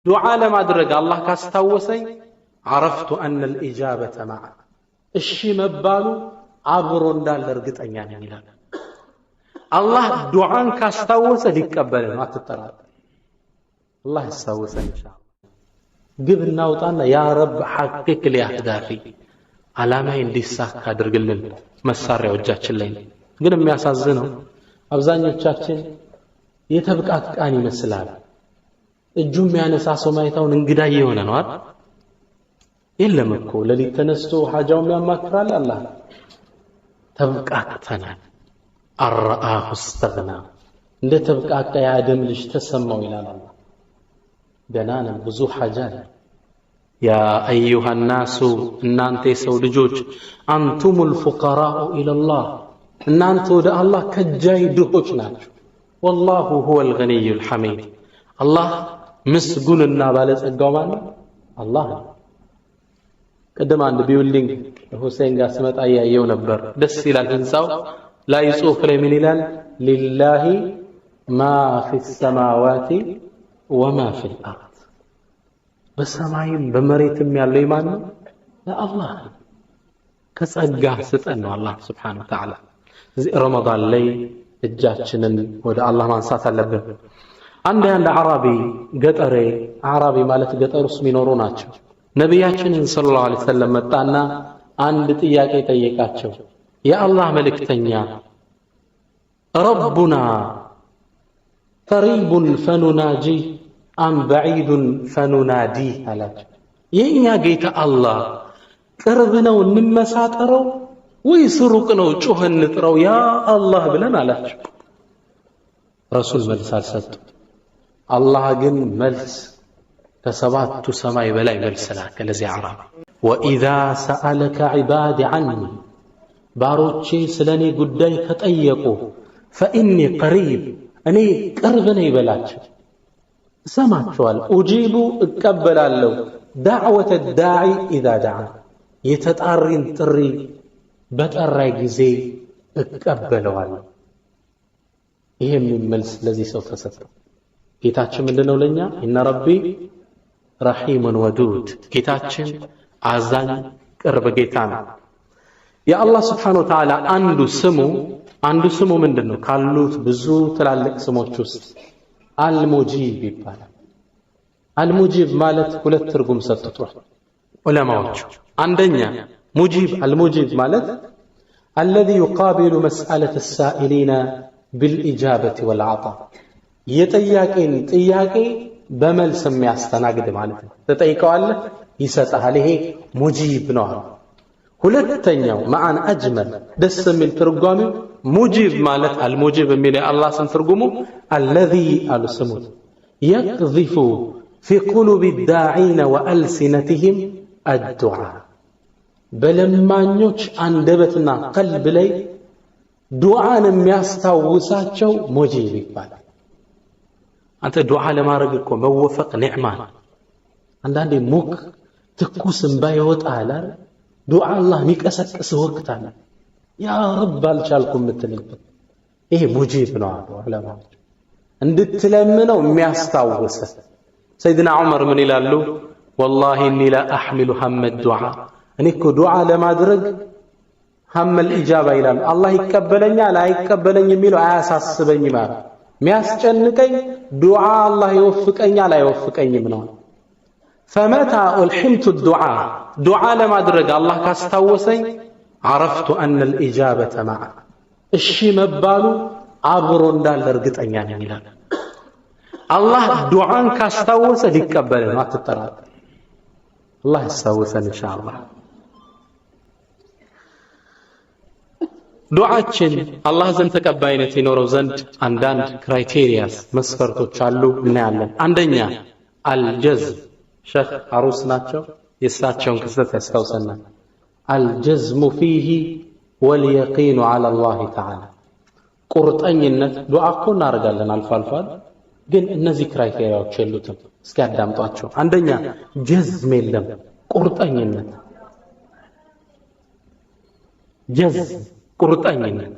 دعاء لما درج الله كاستوسي عرفت أن الإجابة معه الشي مبالو عبرون دال رقطنيا نيلان الله دعاء كاستوسي يقبل ما تتراد الله يستوسي إن شاء الله قبلنا وطانا يا رب حقق لي أهدافي على ما يندساك أدرقلن مسار وجهك اللين قلنا ما يسازنه አብዛኞቻችን የተብቃቃን ይመስላል እጁም ያነሳሰው ማይታውን እንግዳ የሆነ ነው አይደል የለም እኮ ለሊት ተነስቶ ሐጃው ያማክራል አላህ ተብቃቅተናል አራአሁ استغنا እንደ ተብቃቃ ያደም ልጅ ተሰማው ይላል አላህ ገናና ብዙ ሐጃ ያ ايها الناس እናንተ ሰው ልጆች አንቱሙል ፉቀራኡ ኢለላህ እናንተ ወደ አላህ ከጃይ ድሆች ናችሁ والله هو الغني الحميد الله مسغوننا ባለጸጋው ማለት አላህ ቀደም አንድ ቢውልዲንግ ሁሴን ጋር ስመጣ ያየው ነበር ደስ ይላል ህንጻው ላይ ጽሁፍ ላይ ምን ይላል لله ما في السماوات وما في الارض በሰማይም በመሬትም ያለው ኢማን ነው ለአላህ ከጸጋ ስጠን ነው አላህ Subhanahu Wa Ta'ala እዚህ ረመዳን ላይ እጃችንን ወደ አላህ ማንሳት አለብን አንድ አረቢ ገጠሬ አረቢ ማለት ገጠር ውስጥ የሚኖሩ ናቸው ነብያችንን ሰለላሁ ዐለይሂ ወሰለም መጣና አንድ ጥያቄ ጠየቃቸው የአላህ መልእክተኛ ረቡና ቀሪቡን ፈኑናጂ አም በዒዱን ፈኑናዲ አላቸው የኛ ጌታ አላህ ቅርብ ነው እንመሳጠረው ወይስ ሩቅ ነው ጮኸን ንጥረው ያ አላህ ብለን አላቸው ረሱል መልስ አልሰጡ አላህ ግን መልስ ከሰባቱ ሰማይ በላይ መልስ ላከ ለዚህ አረብ ወኢዛ ሰአለከ ዒባዲ ዐኒ ባሮቼ ስለኔ ጉዳይ ከጠየቁ ፈኢኒ ቀሪብ እኔ ቅርብ ነኝ በላቸው ሰማቸዋል ኡጂቡ እቀበላለሁ ዳዕወተ ዳዒ ኢዛ ዳዓ የተጣሪን ጥሪ በጠራይ ጊዜ እቀበለዋለሁ ይሄም መልስ ለዚህ ሰው ተሰጠ ጌታችን ምንድነው ለኛ ኢነ ረቢ ረሂሙን ወዱድ ጌታችን አዛኝ ቅርብ ጌታ ነው የአላህ Subhanahu Wa Ta'ala አንዱ ስሙ ምንድነው ካሉት ብዙ ትላልቅ ስሞች ውስጥ አልሙጂብ ይባላል አልሙጂብ ማለት ሁለት ትርጉም ሰጥቷል ዑለማዎች አንደኛ مجيب المجيب مالت الذي يقابل مسألة السائلين بالإجابة والعطاء يتياكين تياكي بمل سمي استناقد مالت تتيكوا الله يسأل عليه مجيب نوع ሁለተኛው ማአን አጅመል ደስ የሚል ትርጓሜ ሙጂብ ማለት አልሙጂብ የሚለው አላህ ስም ትርጉሙ الذي አልስሙት يقذف في قلوب الداعين وألسنتهم الدعاء በለማኞች አንደበትና ቀልብ ላይ ዱዓን የሚያስታውሳቸው ሙጂብ ይባላል አንተ ዱዓ ለማድረግ እኮ መወፈቅ ኒዕማ አንዳንዴ ሙክ ትኩስ እንባ ይወጣል ዱዓ አላህ የሚቀሰቅስ ወቅት አለ ያ ረብ አልቻልኩም ምትልበት ይሄ ሙጂብ ነው አሉ ዑለማዎች እንድትለምነው የሚያስታውስ ሰይድና ዑመር ምን ይላሉ والله اني لا احمل هم الدعاء እኔ እኮ ዱዓ ለማድረግ هم الاجابه ይላል አላህ ይቀበለኛል አይቀበለኝ የሚለው አያሳስበኝ ማለት የሚያስጨንቀኝ ዱዓ አላህ ይወፍቀኛል አይወፍቀኝም ነው فمتى الحمت الدعاء دعاء ለማድረግ አላህ ካስታወሰኝ عرفت ان الاجابه معه እሺ መባሉ አብሮ እንዳለ እርግጠኛ ነኝ ይላል አላህ ዱዓን ካስታወሰ ሊቀበል ነው አትጠራጠር አላህ ያስታውሰን ኢንሻአላህ ዱዓችን አላህ ዘንድ ተቀባይነት ይኖረው ዘንድ አንዳንድ ክራይቴሪያስ መስፈርቶች አሉ እናያለን አንደኛ አልጀዝም ሸህ አሩስ ናቸው የሳቸውን ክስተት ያስታውሰናል አልጀዝሙ فيه واليقين على الله تعالى ቁርጠኝነት ዱዓ እኮ እናደርጋለን አልፎ አልፎ ግን እነዚህ ክራይቴሪያዎች የሉትም እስኪ አዳምጧቸው አንደኛ ጀዝም የለም ቁርጠኝነት ጀዝም ቁርጠኝነት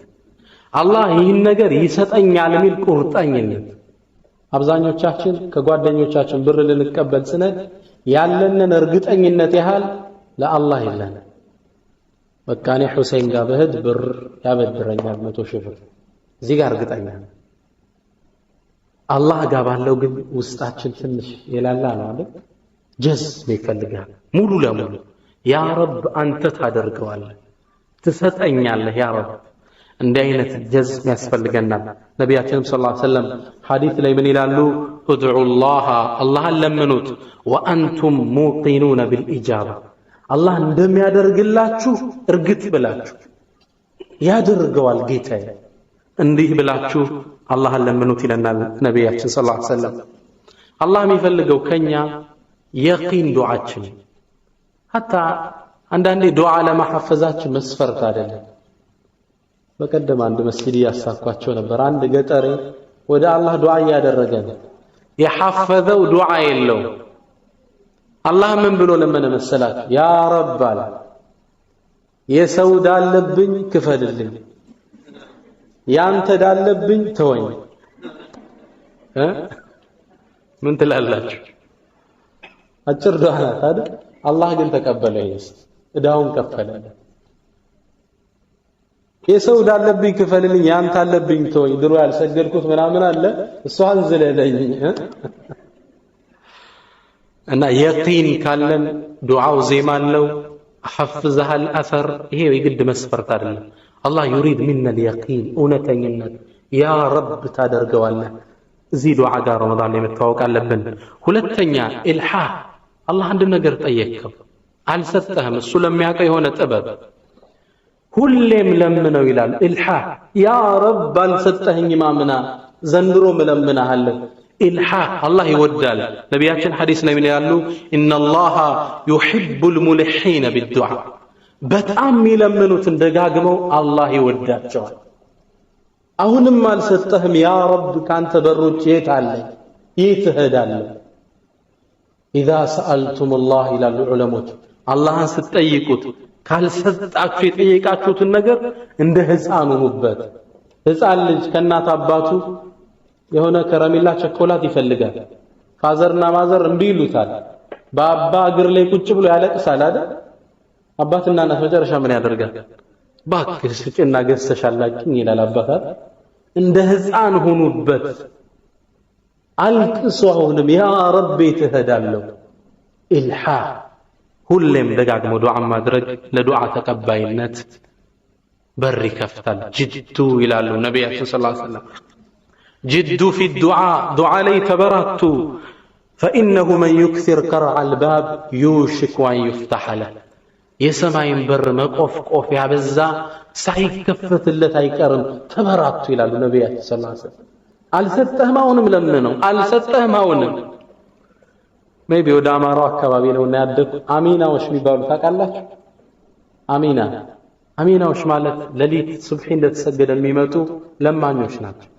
አላህ ይህን ነገር ይሰጠኛል የሚል ቁርጠኝነት አብዛኞቻችን ከጓደኞቻችን ብር ልንቀበል ስንል ያለንን እርግጠኝነት ያህል ለአላህ የለን። በቃ እኔ ሁሴን ጋር በህድ ብር ያበድረኛል 100,000 ብር እዚህ ጋር እርግጠኛ ነኝ። አላህ ጋር ባለው ግን ውስጣችን ትንሽ የላላ ነው አይደል? ጀዝም ይፈልጋል ሙሉ ለሙሉ ያ ረብ አንተ ታደርገዋለህ ትሰጠኛለህ ያ ረብ። እንዲህ አይነት ጀዝም ያስፈልገናል። ነቢያችንም ሰለላሁ ዐለይሂ ወሰለም ሐዲስ ላይ ምን ይላሉ? ኡድዑላህ አላህን ለምኑት ወአንቱም ሙቂኑነ ቢልኢጃባ አላህ እንደሚያደርግላችሁ እርግጥ ብላችሁ ያደርገዋል ጌታዬ እንዲህ ብላችሁ አላህን ለምኑት ይለናል ነቢያችን ሰለላሁ ዐለይሂ ወሰለም። አላህ የሚፈልገው ከኛ የቂን ዱዓችን ሐታ አንዳንዴ ዱዓ ለማሐፈዛችን መስፈርት አይደለም። በቀደም አንድ መስጊድ ያሳኳቸው ነበር። አንድ ገጠሬ ወደ አላህ ዱዓ እያደረገ ነው። የሐፈዘው ዱዓ የለው። አላህ ምን ብሎ ለመነ መሰላችሁ? ያ ረብ አለ የሰው ዳለብኝ ክፈልልኝ፣ ያንተ ዳለብኝ ተወኝ። ምን ትላላችሁ? አጭር ዱዓ ናት አይደል? አላህ ግን ተቀበለው። ይስ እዳውን ከፈለለት። የሰው ዳለብኝ ክፈልልኝ፣ ያንተ አለብኝ ተወኝ። ድሮ ያልሰገድኩት ምናምን አለ እሷን ዝለለኝ። እና የቂን ካለን ዱዓው ዜማ አለው ሐፍዘሃል አሰር። ይሄ የግድ መስፈርት አይደለም። አላህ ዩሪድ ሚነል የቂን እውነተኝነት ያ ረብ ታደርገዋለህ። እዚህ ዱዓ ጋር ረመዳን ላይ መተዋወቅ አለብን። ሁለተኛ ኢልሃህ አላህ አንድ ነገር ጠየቅከው አልሰጠህም፣ እሱ ለሚያውቀው የሆነ ጥበብ ሁሌም ለምነው ይላል። ኢልሃህ ያ ረብ አልሰጠህኝ ማምና ዘንድሮ ምለምናለሁ። ኢልሃህ አላህ ይወዳል። ነቢያችን ሐዲስ ላይ ምን ይላሉ? ኢነላሃ ዩሂቡል ሙልሒነ ቢዱዓ በጣም የሚለምኑትን ደጋግመው አላህ ይወዳቸዋል። አሁንም አልሰጠህም ያ ረብ ካንተ በሮች የት አለኝ የት እሄዳለሁ? ኢዛ ሰአልቱሙላህ ይላሉ ዑለሞች አላህን ስትጠይቁት ካልሰጣችሁ የጠየቃችሁትን ነገር እንደ ሕፃን ሁኑበት። ሕፃን ልጅ ከእናት አባቱ የሆነ ከረሜላ ቸኮላት ይፈልጋል። ፋዘርና ማዘር እምቢ ይሉታል። በአባ እግር ላይ ቁጭ ብሎ ያለቅሳል አይደል? አባትና እናት መጨረሻ ምን ያደርጋል? እባክህ ስጭና ገዝተሻላችሁ ይላል አባታት። እንደ ሕፃን ሁኑበት። አልቅሱ። አሁንም ያ ረብ ትሄዳለሁ። ኢልሃህ ሁሌም ደጋግሞ ዱዓ ማድረግ ለዱዓ ተቀባይነት በር ይከፍታል። ጅዱ ይላሉ ነቢያችን ሰለላሁ ዐለይሂ ወሰለም ጅዱ ፊ ዱዓ ላይ ተበራቱ ፈኢነሁ መን ዩክሲር ቀርዐል ባብ ዩሽኩ አን ዩፍተሐ ለህ የሰማይን በር መቆፍቆፍ ያበዛ ሳይከፈትለት አይቀርም። ተበራቱ ይላሉ ነቢያችን ሰለላሁ ዐለይሂ ወሰለም። አልሰጠህም አሁንም ለምነው አልሰጠህም አሁንም። ሜቢ ወደ አማራው አካባቢ ነውና ያደኩ አሚናዎች የሚባሉ ታውቃላችሁ? አሚናዎች ማለት ሌሊት ሱብሒ እንደተሰገደ የሚመጡ ለማኞች ናቸው።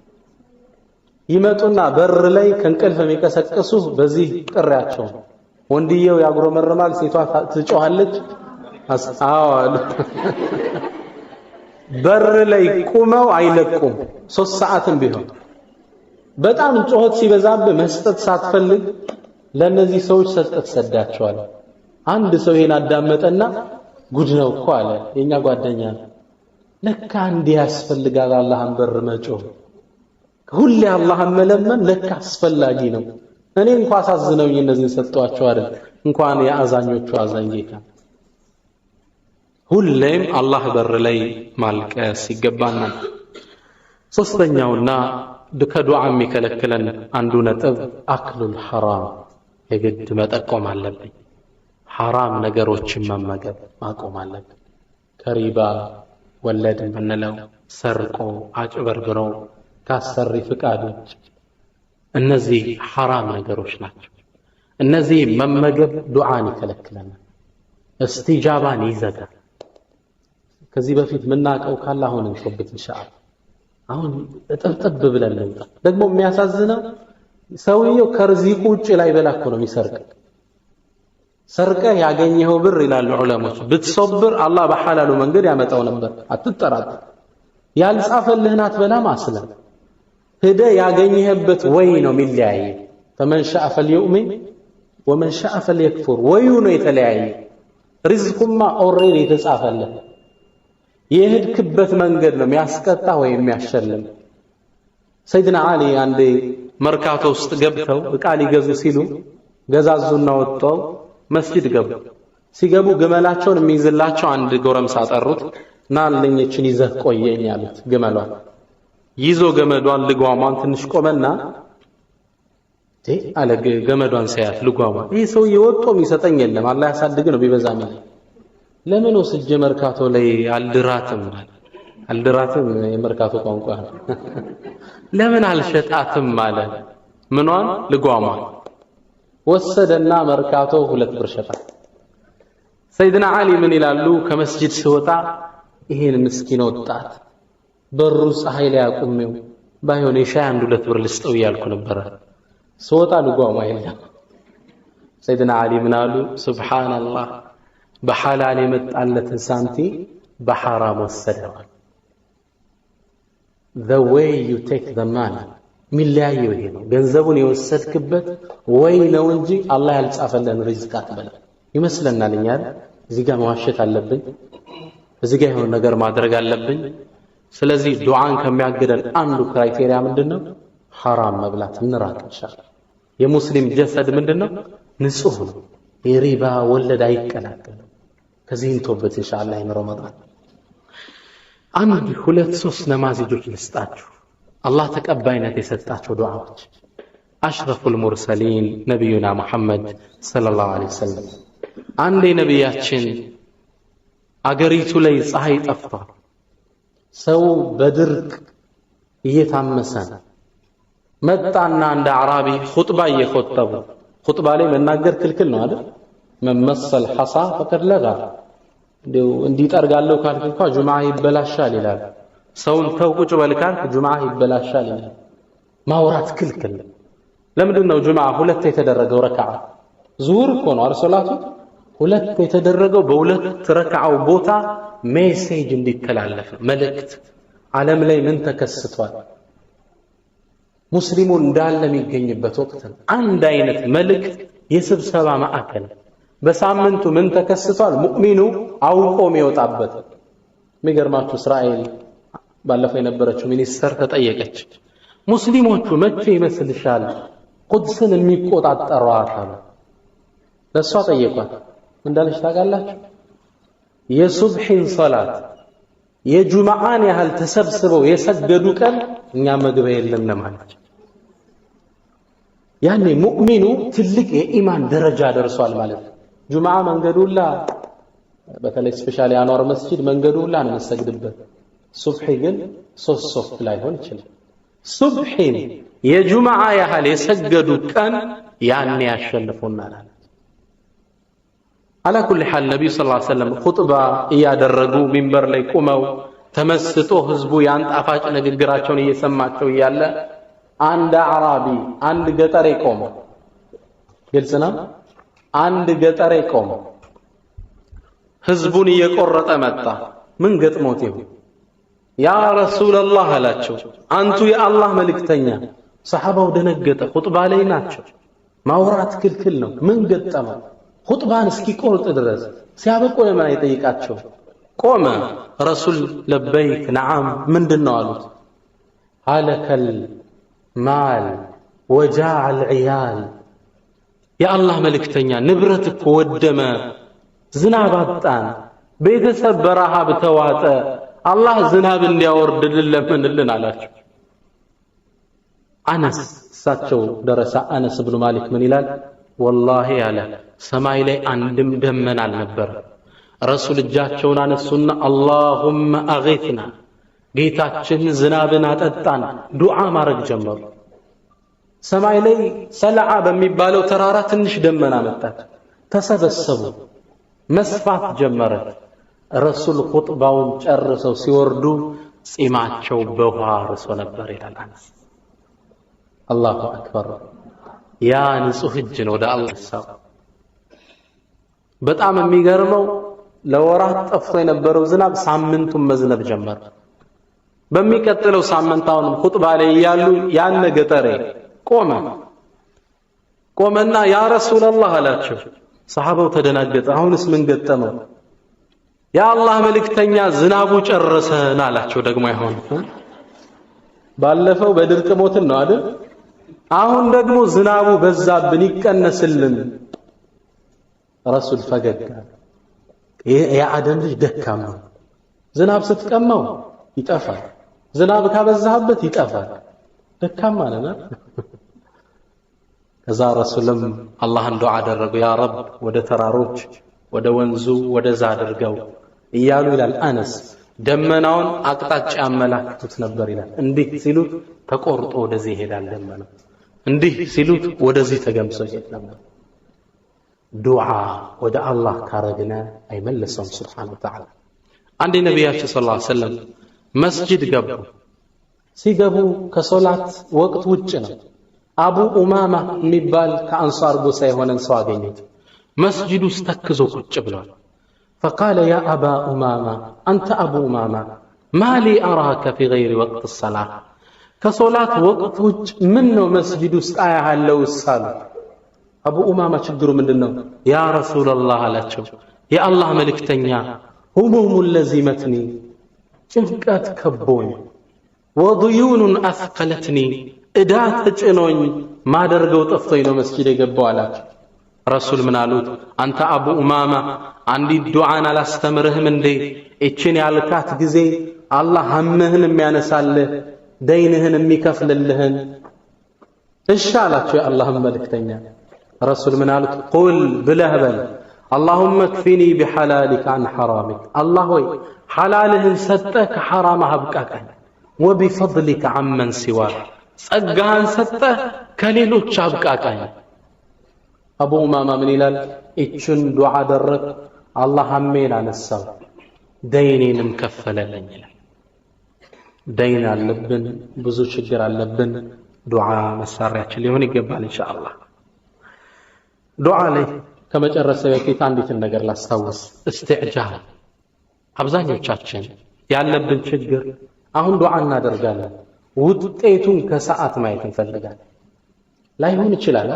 ይመጡና በር ላይ ከእንቅልፍ የሚቀሰቅሱ በዚህ ጥሪያቸው ወንድየው ያጉረመርማል፣ ሴቷ ትጮኻለች። አዋል በር ላይ ቁመው አይለቁም 3 ሰዓትም ቢሆን። በጣም ጮኸት ሲበዛብህ መስጠት ሳትፈልግ ለነዚህ ሰዎች ሰጠት ሰዳቸዋል። አንድ ሰው ይሄን አዳመጠና ጉድ ነው እኮ አለ። የኛ ጓደኛ ነው። ለካ እንዲህ ያስፈልጋል አላህን በር መጮህ፣ ሁሌ አላህን መለመን ለካ አስፈላጊ ነው። እኔ እንኳን አሳዝነውኝ እነዚህን ሰጠዋቸው አይደል እንኳን የአዛኞቹ አዛኝ ጌታ። ሁሌም አላህ በር ላይ ማልቀስ ይገባናል። ሶስተኛውና ከዱዓ የሚከለክለን አንዱ ነጥብ አክሉል ሐራም የግድ መጠቆም አለብኝ። ሐራም ነገሮችን መመገብ ማቆም አለብን። ከሪባ ወለድ የምንለው ሰርቆ አጭበርብሮ ካሰሪ ፍቃዶች፣ እነዚህ ሐራም ነገሮች ናቸው። እነዚህ መመገብ ዱዓን ይከለክለናል፣ እስቲጃባን ይዘጋል። ከዚህ በፊት ምናቀው ካለ አሁን እንሾብት ኢንሻአላህ። አሁን እጥብጥብ ብለን እንውጣ። ደግሞ የሚያሳዝነው ሰውየው ከርዚቁ ውጭ ላይ በላኮ ነው የሚሰርቅ። ሰርቀህ ያገኘኸው ብር ይላሉ ዑለሞች ብትሶብር አላህ በሐላሉ መንገድ ያመጣው ነበር፣ አትጠራጠር። ያልጻፈልህን አትበላም። አስለም ሄደ ያገኘህበት ወይ ነው የሚለያየ فمن شاء فليؤمن ومن شاء فليكفر ወይ ነው የተለያየ ሪዝቁማ ኦሬዲ የተጻፈለ የሄድክበት መንገድ ነው የሚያስቀጣ ወይ የሚያሸልም ሰይድና አሊ አንዴ መርካቶ ውስጥ ገብተው ዕቃ ሊገዙ ሲሉ ገዛዙና ወጣው መስጊድ ገቡ ሲገቡ ግመላቸውን የሚይዝላቸው አንድ ጎረምሳ ጠሩት ናልኝችን ይዘህ ቆየኝ ያሉት ግመሏን ይዞ ገመዷን ልጓሟን ትንሽ ቆመና አለ ገመዷን ሲያት ልጓሟን ይሄ ሰው ይወጣው የሚሰጠኝ የለም አላህ ያሳድግ ነው ቢበዛም ለምን ወስጄ መርካቶ ላይ አልድራትም የመርካቶ ቋንቋ ለምን አልሸጣትም አለ ምኗን ልጓሟን ወሰደና መርካቶ 2 ብር ሸጣ ሰይድና አሊ ምን ይላሉ ከመስጂድ ሲወጣ ይሄን ምስኪን ወጣት በሩ ፀሐይ ላይ አቁሜው ባይሆን የሻይ 1-2 ብር ልስጠው ያልኩ ነበር ሲወጣ ልጓሟ የለም ሰይድና አሊ ምን አሉ ሱብሃንአላህ በሐላል የመጣለትን ሳንቲ በሐራም ወሰደው the way you take the money ሚለያየው ይሄ ነው ገንዘቡን የወሰድክበት ወይ ነው እንጂ አላህ ያልጻፈልን ሪዝቅ አትበላ ይመስለናል እኛ እዚህ ጋር መዋሸት አለብን እዚህ ጋር የሆነ ነገር ማድረግ አለብን ስለዚህ ዱዓን ከሚያገደን አንዱ ክራይቴሪያ ምንድነው ሐራም መብላት እንራቅ ኢንሻአላህ የሙስሊም ጀሰድ ምንድነው ንጹህ ነው የሪባ ወለድ አይቀላቀልም ከዚህም ተውበት ኢንሻአላህ ረመዳን 1-2-3 ነማዚጆች ልስጣችሁ አላህ ተቀባይነት የሰጣቸው ዱዓዎች አሽረፉል ሙርሰሊን ነብዩና መሐመድ ሰለላሁ ዐለይሂ ወሰለም አንዴ ነብያችን አገሪቱ ላይ ፀሐይ ጠፍቷል ሰው በድርቅ እየታመሰ መጣና እንደ አራቢ ኹጥባ እየخطቡ ኹጥባ ላይ መናገር ክልክል ነው አይደል መመሰል ሐሳ ፈቀድ ለጋ እንዲጠርጋለው ካልክ እንኳን ጁምዓ ይበላሻል ይላል ሰውን ተውቁጭ በልካል ጁምዓ ይበላሻል ይላል ማውራት ክልክል ለምንድን ነው ጁምዓ 2 የተደረገው ረካዓ ዙሁር እኮ ነው አርሶላቱ 2 የተደረገው በ2 ረካዓው ቦታ ሜሴጅ እንዲተላለፍ መልእክት ዓለም ላይ ምን ተከስቷል ሙስሊሙ እንዳለ የሚገኝበት ወቅት አንድ አይነት መልእክት የስብሰባ ማዕከል በሳምንቱ ምን ተከስቷል ሙእሚኑ አውቆ የሚወጣበት የሚገርማችሁ እስራኤል ባለፈው የነበረችው ሚኒስተር ተጠየቀች ሙስሊሞቹ መቼ ይመስልሻል ቁድስን የሚቆጣጠሩ አካል ለሷ ጠየቋት እንዳለች ታውቃላችሁ የሱብሂን ሶላት የጁማዓን ያህል ተሰብስበው የሰገዱ ቀን እኛ መግቢያ የለም ለማለት ያኔ ሙእሚኑ ትልቅ የኢማን ደረጃ ደርሷል ማለት ነው ጁማዓ መንገዱላ በተለይ ስፔሻሊ አንዋር መስጂድ መንገዱላ ነው መሰግድበት ሱብሂ ግን ሶስት ላይሆን ይችላል ሱብሂን የጁማዓ ያህል የሰገዱ ቀን ያኔ ያሸንፉናል على كل حال النبي صلى الله عليه وسلم خطبه እያደረጉ ሚንበር ላይ ቆመው ተመስጦ ህዝቡ ያን ጣፋጭ ንግግራቸውን እየሰማቸው ያለ አንድ አራቢ አንድ ገጠሬ ቆመ ግልጽ ነው አንድ ገጠሬ ቆመ ህዝቡን እየቆረጠ መጣ ምን ገጥሞት ይሁን ያ ረሱላህ አላቸው አንቱ የአላህ መልእክተኛ ሰሃባው ደነገጠ ኹጥባ ላይ ናቸው ማውራት ክልክል ነው ምን ገጠመ ኹጥባን እስኪቆርጥ ድረስ ሲያበቁ ለምን አይጠይቃቸው ቆመ ረሱል ለበይክ ነዓም ምንድነው አሉት አለከል ማል ወጃዕ العيال የአላህ መልእክተኛ ንብረት እኮ ወደመ ዝናብ አጣን ቤተሰብ በረሃብ ተዋጠ አላህ ዝናብ እንዲያወርድልን ለምንልን አላቸው አነስ እሳቸው ደረሳ አነስ ኢብኑ ማሊክ ምን ይላል ወላሂ ያለ ሰማይ ላይ አንድም ደመና አልነበረ ረሱል እጃቸውን አነሱና አላሁመ አጊትና ጌታችን ዝናብን አጠጣን ዱዓ ማድረግ ጀመሩ ሰማይ ላይ ሰልዓ በሚባለው ተራራ ትንሽ ደመና መጣች ተሰበሰቡ መስፋት ጀመረ ረሱል ኹጥባውን ጨርሰው ሲወርዱ ጺማቸው በውሃ ርሶ ነበር ይላል አነስ አላሁ አክበር ያ ንጹህ እጅ ነው ወደ አላህ ሰው በጣም የሚገርመው ለወራት ጠፍቶ የነበረው ዝናብ ሳምንቱን መዝነብ ጀመረ በሚቀጥለው ሳምንታውን ኹጥባ ላይ ያሉ ያን ገጠሬ ቆመና ያ ረሱላህ አላቸው። ሰሃባው ተደናገጠ። አሁንስ ምን ገጠመው? ያ አላህ መልእክተኛ ዝናቡ ጨረሰን አላቸው። ደግሞ አይሆን ባለፈው በድርቅ ሞትን ነው አይደል? አሁን ደግሞ ዝናቡ በዛብን ይቀነስልን። ረሱል ፈገግ የአደም ልጅ ደካማ ዝናብ ስትቀማው ይጠፋል፣ ዝናብ ካበዛህበት ይጠፋል። ደካማ ነና። ከዛ ረሱልም አላህን ዱዓ አደረጉ። ያ ረብ ወደ ተራሮች ወደ ወንዙ ወደዛ አድርገው እያሉ ይላል አነስ። ደመናውን አቅጣጫ ያመላክቱት ነበር ይላል። እንዲህ ሲሉት ተቆርጦ ወደዚህ ይሄዳል ደመና፣ እንዲህ ሲሉት ወደዚህ ተገምሶ ይሄድ ነበር። ዱዓ ወደ አላህ ካረግነ አይመለሰውም ሱብሓነሁ ወተዓላ። አንድ ነቢያችን ሰለላሁ ዐለይሂ ወሰለም መስጂድ ገቡ። ሲገቡ ከሶላት ወቅት ውጭ ነው። አቡ ኡማማ የሚባል ከአንሷር ጎሳ የሆነን ሰው አገኙት። መስጂድ ውስጥ ተክዞ ቁጭ ብሏል። فقال يا أبا أمامة أنت أبو أمامة ما لي أراك في غير وقت الصلاة كصلاة وقت منه مسجد استعيها اللو السال. أبو أمامة شجروا من النوم. يا رسول الله لا تشوف يا الله ملك تنيا هموم لزمتني شنكات كبون وضيون أثقلتني إدات تجنون ما درجوا طفطينو مسجد يقبوا عليك. رسول من قالوا أنت أبو أمامة عندي الدعاء على استمرهم اندي اتشني على كات جزي الله همهن ميانسال دينهن ميكفل لهن الشالات يا الله ملك تنيا. رسول من قالوا قل بلهبل اللهم اكفني بحلالك عن حرامك. الله حلالهن ستك حرامها بكاك وبفضلك عمن سواك ጸጋህን ሰጠህ ከሌሎች አብቃቃኝ። አቡ ኡማማ ምን ይላል? እችን ዱዓ አደረግ አላህ ሐሜን አነሳው ደይኔንም ከፈለልኝ ይላል። ደይን አለብን፣ ብዙ ችግር አለብን። ዱዓ መሳሪያችን ሊሆን ይገባል ኢንሻአላህ። ዱዓ ላይ ከመጨረሻ በፊት አንዲትን ነገር ላስታውስ። እስትዕጃል አብዛኞቻችን ያለብን ችግር አሁን ዱዓ እናደርጋለን፣ ውጤቱን ከሰዓት ማየት እንፈልጋለን። ላይሆን ይችላል።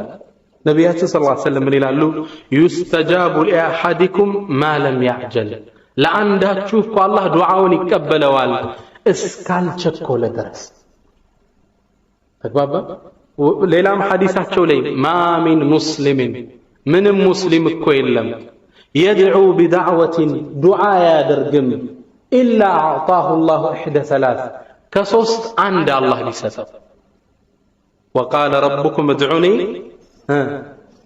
ነቢያችን ሰለላሁ ዐለይሂ ወሰለም ምን ይላሉ? ዩስተጃቡ ሊአሐዲኩም ማ ለም ያዕጀል። ለአንዳችሁ እኮ አላህ ዱዓውን ይቀበለዋል እስካልቸኮለ ድረስ። ተግባባ። ሌላም ሐዲሳቸው ላይ ማ ሚን ሙስሊሚን ምንም ሙስሊም እኮ የለም የድዑ ቢዳዕወቲን ዱዓ ያደርግም ኢላ አዕጣሁ ላሁ ኢሕደ ሰላስ ከሶስት አንድ አላህ ሊሰጠው። ወቃለ ረቡኩም እድዑኒ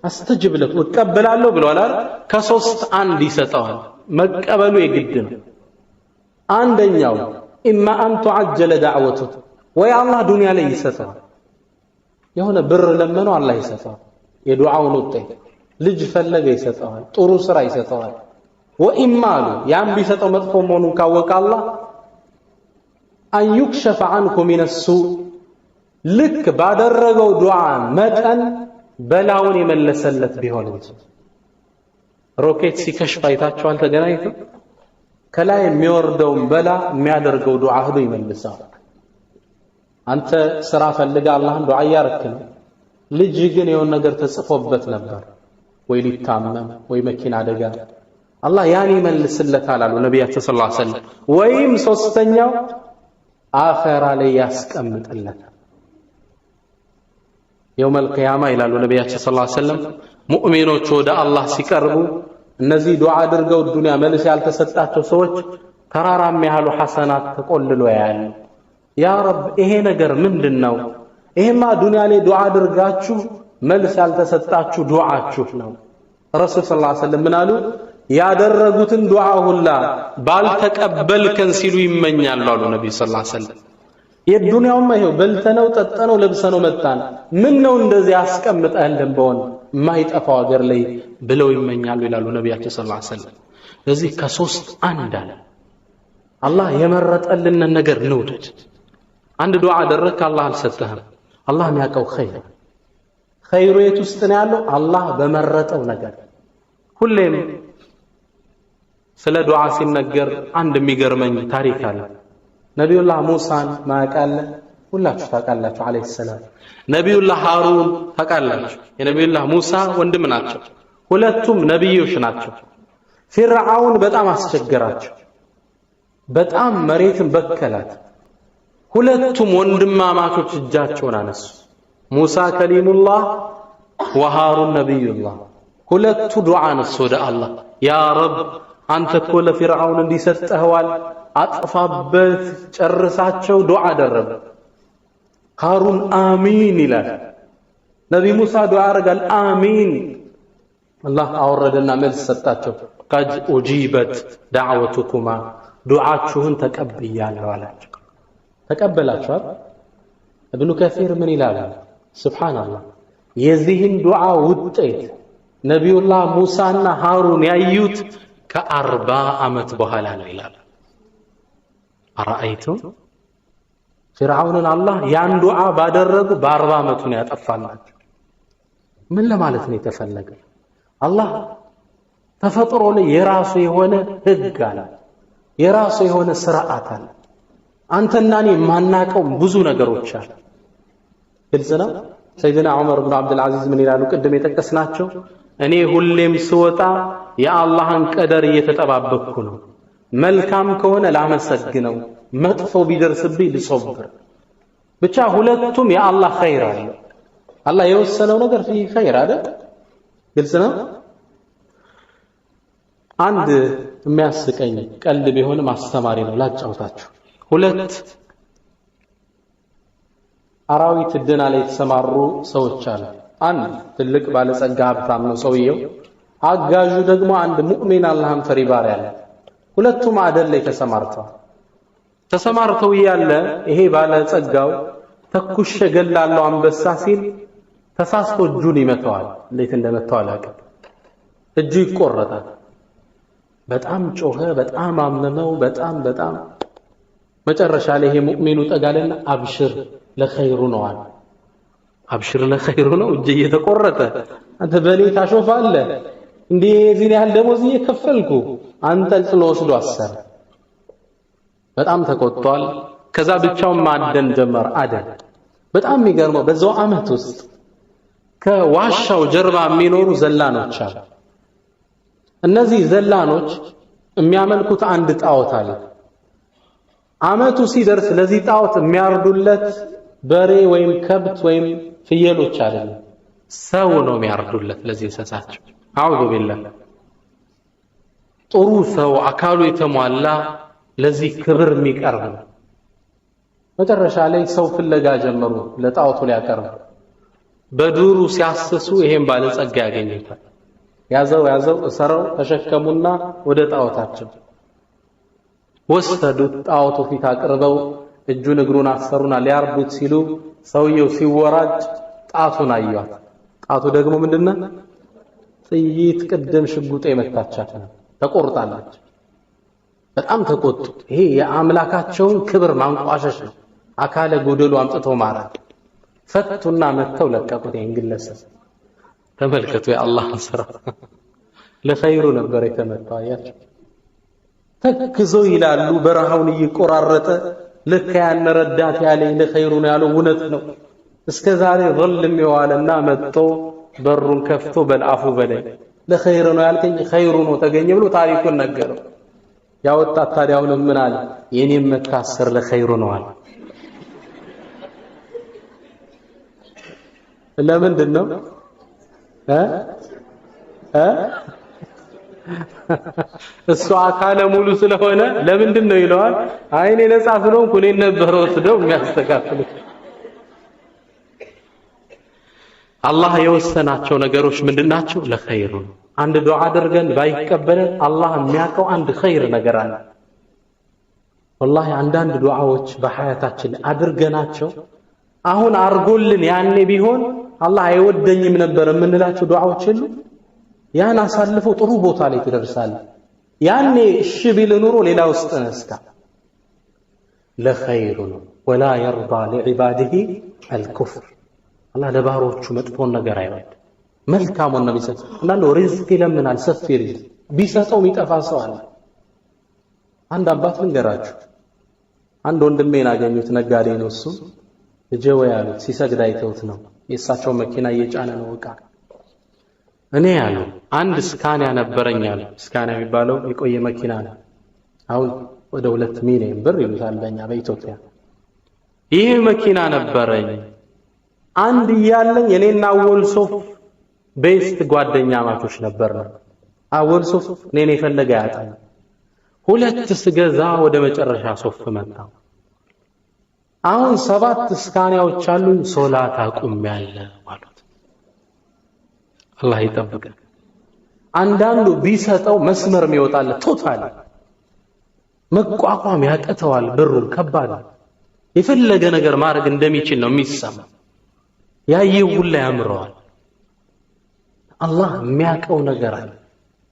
አስተጅብ ለኩም እቀበላለሁ ብሏል። ከሶስት አንድ ይሰጠዋል። መቀበሉ የግድ ነው። አንደኛው ኢማ አን ቱዐጀለ ዳዕወቱ ወይ አላህ ዱንያ ላይ ይሰጠዋል። የሆነ ብር ለመነው አላህ ይሰጠዋል የዱዓውን ውጤት። ልጅ ፈለገ ይሰጠዋል፣ ጥሩ ስራ ይሰጠዋል። ወኢማ አሉ ያን ቢሰጠው መጥፎ መሆኑን ካወቀ አላህ አን ዩክሸፈ ዐንኩ ሚነ ሱእ ልክ ባደረገው ዱዓ መጠን በላውን የመለሰለት ቢሆን እንጂ። ሮኬት ሲከሽፍ አይታችኋል? ተገናኝተው ከላይ የሚወርደውን በላ የሚያደርገው ዱዓ ሄዶ ይመልሳል። አንተ ስራ ፈልጋ አላህን ዱዓ እያረክ ነው። ልጅ ግን የሆነ ነገር ተጽፎበት ነበር፣ ወይ ሊታመም ወይ መኪና አደጋ፣ አላህ ያን ይመልስለታል አሉ ነቢያችን ሰለላሁ ዐለይሂ ወሰለም። ወይም ሶስተኛው አኺራ ላይ ያስቀምጥለታል። የውመል ቂያማ ይላሉ ነቢያችን ሰለላሁ ዐለይሂ ወሰለም ሙእሚኖች ወደ አላህ ሲቀርቡ እነዚህ ዱዓ አድርገው ዱንያ መልስ ያልተሰጣቸው ሰዎች ተራራም ያህሉ ሐሰናት ተቆልሎ ያያሉ። ያ ረብ ይሄ ነገር ምንድነው? ይሄማ ዱንያ ላይ ዱዓ አድርጋችሁ መልስ ያልተሰጣችሁ ዱዓችሁ ነው። ረሱል ሰለላሁ ዐለይሂ ወሰለም ምን አሉ? ያደረጉትን ዱዓ ሁላ ባልተቀበልከን ሲሉ ይመኛሉ አሉ ነብዩ ሰለላሁ ዐለይሂ ወሰለም። የዱንያውማ ይሄው በልተነው ጠጠነው ለብሰነው መጣን፣ ምን ነው እንደዚህ አስቀምጠህልን በሆነ የማይጠፋው ሀገር ላይ ብለው ይመኛሉ ይላሉ ነቢያችን ሰለላሁ ዐለይሂ ወሰለም። ስለዚህ ከሶስት አንድ አለ። አላህ የመረጠልንን ነገር እንውደድ። አንድ ዱዓ አደረግክ አላህ አልሰጠህም። አላህ የሚያውቀው ኸይሩ የት ውስጥ ነው ያለው? አላህ በመረጠው ነገር። ሁሌም ስለ ዱዓ ሲነገር አንድ የሚገርመኝ ታሪክ አለ። ነቢዩላህ ሙሳን ማቃለ ሁላችሁ ታውቃላችሁ አለይሂ ሰላም። ነቢዩላህ ሃሩን ታውቃላችሁ፣ የነቢዩላህ ሙሳ ወንድም ናቸው። ሁለቱም ነቢዮች ናቸው። ፊርዓውን በጣም አስቸገራቸው፣ በጣም መሬትን በከላት። ሁለቱም ወንድማማቾች እጃቸውን አነሱ። ሙሳ ከሊሙላህ ወሃሩን ነቢዩላህ። ሁለቱ ዱዓ አነሱ ወደ አላህ፣ ያ ረብ አንተ እኮ ለፊርዓውን እንዲሰጠኸዋል፣ አጥፋበት፣ ጨርሳቸው። ዱዓ አደረገ። ሃሩን አሚን ይላል። ነቢ ሙሳ ዱዓ ያደርጋል፣ አሚን። አላህ አወረደና መልስ ሰጣቸው። ቀድ ኡጂበት ዳዕወቱኩማ፣ ዱዓችሁን ተቀብያለሁ አላቸው። ተቀበላችኋል? እብኑ ከሲር ምን ይላል? ሱብሓነላህ የዚህን ዱዓ ውጤት ነቢዩላህ ሙሳና ሃሩን ያዩት ከ40 ዓመት በኋላ ነው ይላል። አረአይቱም ፊርዓውንን አላህ ያን ዱዓ ባደረጉ በ40 ዓመቱ ነው ያጠፋላቸው። ምን ለማለት ነው የተፈለገ? አላህ ተፈጥሮ ላይ የራሱ የሆነ ህግ አለ፣ የራሱ የሆነ ስርዓት አለ። አንተና እኔ የማናውቀው ብዙ ነገሮች አሉ። ግልጽ ነው። ሰይድና ዑመር ብን አብዱል አዚዝ ምን ይላሉ? ቅድም የጠቀስናቸው እኔ ሁሌም ስወጣ የአላህን ቀደር እየተጠባበቅኩ ነው። መልካም ከሆነ ላመሰግነው፣ መጥፎ ቢደርስብኝ ልሶብር። ብቻ ሁለቱም የአላህ ኸይር አለ። አላህ የወሰነው ነገር ፊ ኸይር አይደል? ግልጽ ነው። አንድ የሚያስቀኝ ቀልድ ቢሆንም አስተማሪ ነው ላጫውታችሁ። ሁለት አራዊት እድና ላይ የተሰማሩ ሰዎች አሉ። አንድ ትልቅ ባለጸጋ ሀብታም ነው ሰውየው፣ አጋዡ ደግሞ አንድ ሙእሚን አላህን ፈሪ ባሪያ አለ። ሁለቱም አደን ላይ ተሰማርተው እያለ ይሄ ባለጸጋው ተኩሽ ገላለሁ አንበሳ ሲል ተሳስቶ እጁን ይመታዋል። እንዴት እንደመታው አላውቅም። እጁ ይቆረጣል። በጣም ጮኸ፣ በጣም አመመው፣ በጣም መጨረሻ ላይ ይሄ ሙእሚኑ ጠጋለና አብሽር ለኸይሩ ነው አለ። አብሽር ለኸይሩ ነው፣ እጄ እየተቆረጠ አንተ በኔ ታሾፋለህ እንዴ? እዚህ ያህል ደሞዝ እየከፈልኩ አንጠልጥሎ ወስዶ አሰረ። በጣም ተቆጥቷል። ከዛ ብቻውን ማደን ጀመረ። አደን በጣም የሚገርመው በዛው ዓመት ውስጥ ከዋሻው ጀርባ የሚኖሩ ዘላኖች አሉ። እነዚህ ዘላኖች የሚያመልኩት አንድ ጣዖት አለ። ዓመቱ ሲደርስ ለዚህ ጣዖት የሚያርዱለት በሬ ወይም ከብት ወይም ፍየሎች አይደለም፣ ሰው ነው የሚያርዱለት ለዚህ እንስሳቸው። አዑዙ ቢላህ። ጥሩ ሰው አካሉ የተሟላ ለዚህ ክብር የሚቀርብ ነው። መጨረሻ ላይ ሰው ፍለጋ ጀመሩ ለጣዖቱ ሊያቀርቡ። በዱሩ ሲያስሱ ይሄን ባለጸጋ ያገኙታል። ያዘው እሰረው ተሸከሙና ወደ ጣዖታቸው ወሰዱት። ጣዖቱ ፊት አቅርበው እጁን እግሩን አሰሩና ሊያርዱት ሲሉ ሰውየው ሲወራጭ ጣቱን አዩት። ጣቱ ደግሞ ምንድነው? ጥይት ቅድም ሽጉጥ የመታቻት ነው፣ ተቆርጣለች። በጣም ተቆጡ። ይሄ የአምላካቸውን ክብር ማንቋሸሽ ነው። አካለ ጎደሉ አምጥተው ማረድ። ፈቱና መተው ለቀቁት። ይሄን ግለሰብ ተመልከቱ፣ የአላህን ስራ። ለኸይሩ ነበር የተመታው። አያችሁ፣ ተክዘው ይላሉ። በረሃውን እየቆራረጠ ልክ ያን ረዳት ያለኝ ለኸይሩ ነው ያለው እውነት ነው። እስከ ዛሬ ظلም የዋለና መጥቶ በሩን ከፍቶ በልአፉ በላይ ለኸይሩ ነው ያልከኝ ኸይሩ ነው ተገኘ ብሎ ታሪኩን ነገረው። ያወጣት ታዲያውን ምን አለ? የኔም መታሰር ለኸይሩ ነው አለ። ለምንድን ነው እሱ አካለ ሙሉ ስለሆነ ለምንድን ነው ይለዋል። አይኔ ነጻ ስለሆንኩ እኔን ነበር ወስደው የሚያስተካክሉት። አላህ የወሰናቸው ነገሮች ምንድናቸው? ለኸይሩ ነው። አንድ ዱዓ አድርገን ባይቀበለን አላህ የሚያውቀው አንድ ኸይር ነገር አለ። ወላሂ አንዳንድ ዱዓዎች በሐያታችን አድርገናቸው አሁን አርጎልን ያኔ ቢሆን አላህ አይወደኝም ነበር የምንላቸው ዱዓዎች የሉ። ያን አሳልፎ ጥሩ ቦታ ላይ ትደርሳለህ። ያኔ እሺ ቢል ኑሮ ሌላ ውስጥ ነስካ። ለኸይሩ ነው። ወላ የርዳ ለዒባዲሂ አልኩፍር። አላህ ለባሮቹ መጥፎን ነገር አይወድ፣ መልካሙን ነው የሚሰጥ። አንዳንዱ ሪዝቅ ይለምናል፣ ሰፊ ሪዝቅ ቢሰጠው የሚጠፋ ሰው አለ። አንድ አባት ልንገራችሁ፣ አንድ ወንድሜን አገኙት ነጋዴ ነው እሱ እጀው ያሉት ሲሰግድ አይተውት ነው የእሳቸው መኪና እየጫነ ነው ዕቃ እኔ ያለው አንድ ስካኒያ ነበረኝ አለ ስካኒያ የሚባለው የቆየ መኪና ነው አሁን ወደ 2 ሚሊዮን ብር ይሉታል በእኛ በኢትዮጵያ ይሄ መኪና ነበረኝ አንድ ያለኝ እኔና ወልሶፍ ቤስት ጓደኛ ማቾች ነበርና ወልሶፍ እኔን የፈለገ ያጣኝ ሁለት ስገዛ ወደ መጨረሻ ሶፍ መጣ አሁን 7 ስካኒያዎች አሉ ሶላት አቁሜያለ ማለት አላህ ይጠብቀን አንዳንዱ ቢሰጠው መስመር የሚወጣለ ቶታል መቋቋም ያቀተዋል ብሩን ከባድ የፈለገ ነገር ማድረግ እንደሚችል ነው የሚሰማ ያየው ሁሉ ያምረዋል አላህ የሚያቀው ነገር አለ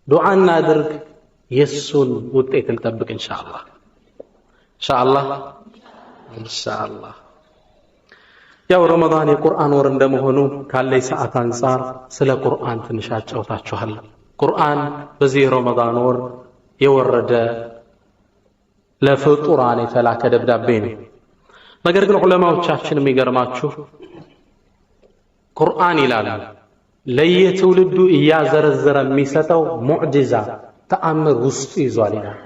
ዱዓ እናድርግ የሱን ውጤት እንጠብቅ ኢንሻአላህ ኢንሻአላህ ያው ረመዳን የቁርአን ወር እንደመሆኑ ካለይ ሰዓት አንፃር ስለ ቁርአን ትንሽ አጫውታችኋለሁ ቁርአን በዚህ ረመዳን ወር የወረደ ለፍጡራን የተላከ ደብዳቤ ነው ነገር ግን ዑለማዎቻችን የሚገርማችሁ ቁርአን ይላል ለየትውልዱ እያዘረዘረ የሚሰጠው ሙዕጂዛ ተአምር ውስጥ ይዟል ይላል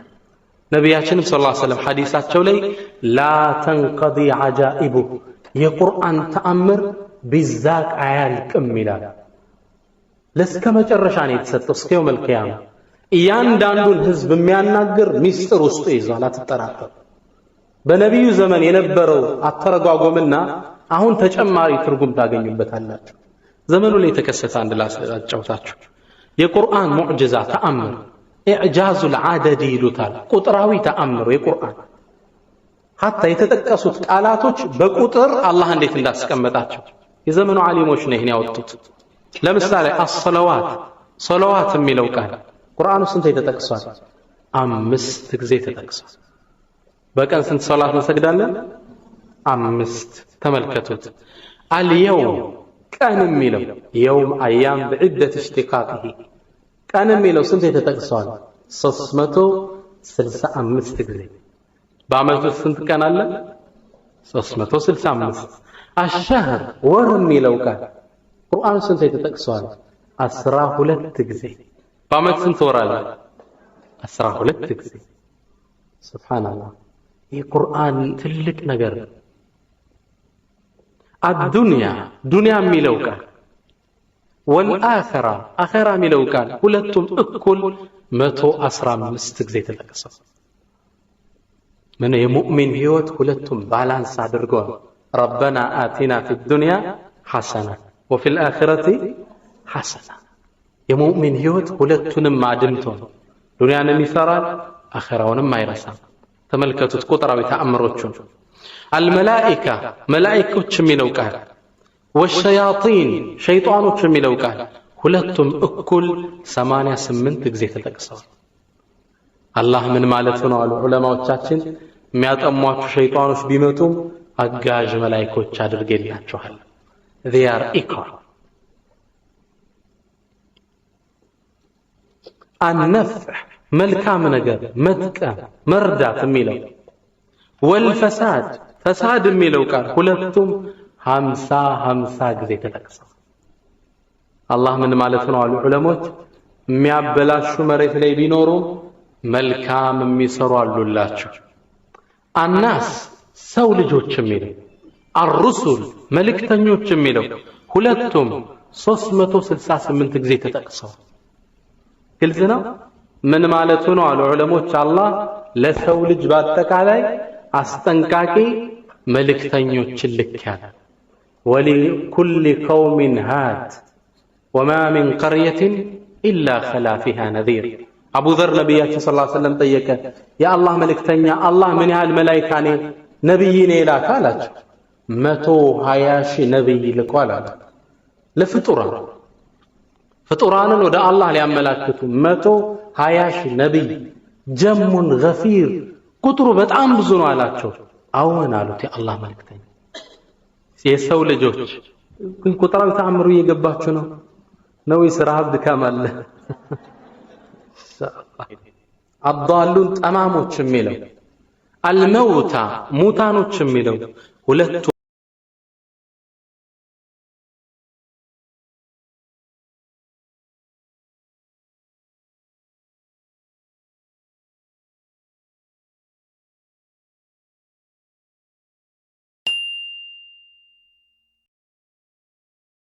ነቢያችንም ሰለላሁ ዐለይሂ ወሰለም ሐዲሳቸው ላይ ላ ተንቀዲ አጃኢቡ የቁርአን ተአምር ቢዛቅ አያልቅም ይላል ለስከ መጨረሻ ነው የተሰጠው እስከ የውመል ቂያማ እያንዳንዱን ህዝብ የሚያናግር ሚስጥር ውስጥ ይዟል አትጠራጠሩ በነቢዩ ዘመን የነበረው አተረጓጎምና አሁን ተጨማሪ ትርጉም ታገኙበታላችሁ ዘመኑ ላይ የተከሰተ አንድ ላስጫውታችሁ የቁርአን ሙዕጂዛ ተአምር ኢዕጃዙል አደዲ ይሉታል ቁጥራዊ ተአምር የቁርአን hatta የተጠቀሱት ቃላቶች በቁጥር አላህ እንዴት እንዳስቀመጣቸው የዘመኑ ዓሊሞች ነው ይሄን ያወጡት ለምሳሌ ሰለዋት የሚለው ቃል ቁርአኑ ስንት ተጠቅሷል 5 ጊዜ ተጠቅሷል በቀን ስንት ሶላት እንሰግዳለን 5 ተመልከቱት አልየውም ቀን የሚለው የውም አያም በዕደት እሽቲቃቂሂ ቀን የሚለው ስንት ተጠቅሷል 365 ጊዜ በአመቱ ስንት ቀን አለ 365 አሽህር ወር የሚለው ቃል ቁርአን ስንት ተጠቅሷል 12 ጊዜ በአመት ስንት ወር አለ 12 ጊዜ ሱብሃንአላህ የቁርአን ትልቅ ነገር ዱንያ የሚለው ቃል ወልአኺራ አኺራ የሚለው ቃል ሁለቱም እኩል 115 ጊዜ ተጠቅሰዋል ምን የሙእሚን ህይወት ሁለቱም ባላንስ አድርገው ረበና አቲና ፊ ዱንያ ሐሰና ወፊ الآخرة ሐሰና የሙእሚን ህይወት ሁለቱንም አድምቶ ዱንያንም ይሰራል አኺራውንም አይረሳም ተመልከቱት ቁጥራዊ ተአምሮቹን አልመላኢካ መላእክቶች የሚለው ቃል ወሸያጢን ሸይጣኖች የሚለው ቃል ሁለቱም እኩል 88 ጊዜ ተጠቅሰዋል አላህ ምን ማለት ነው አሉ ዑለማዎቻችን የሚያጠሟችሁ ሸይጣኖች ቢመጡም አጋዥ መላእክቶች አድርገላችኋል they are equal النفع መልካም ነገር መጥቀም መርዳት የሚለው ወልፈሳድ ፈሳድ የሚለው ቃል ሁለቱም 50 ጊዜ ተጠቅሰዋል አላህ ምን ማለት ነው አሉ ዑለሞች የሚያበላሹ መሬት ላይ ቢኖሩ መልካም የሚሰሩ አሉላችሁ አናስ ሰው ልጆች የሚለው الرسل መልእክተኞች የሚለው ሁለቱም 368 ጊዜ ተጠቅሰዋል ግልጽ ነው ምን ማለት ነው አሉ ዑለሞች አላህ ለሰው ልጅ በአጠቃላይ አስጠንቃቂ መልእክተኞችን ልከያል ولكل قوم هاد وما من قرية إلا خلا فيها نذير أبو ذر نبياتي صلى الله عليه وسلم طيّك يا الله ملكتنيا الله من هالملائكة نبيين إلى كالج 120 نبي لكوالا فطرانا ودى الله لأملاكته 120 نبي جم غفير قطروا بتعام بزنوا على تشوف أونا لتي الله ملكتني የሰው ልጆች ግን ቁጥራዊ ተአምሩ እየገባችሁ ነው ነው ይስራ ሀብድ ካማል አዳሉን ጠማሞች የሚለው አልመውታ ሙታኖች የሚለው ሁለቱ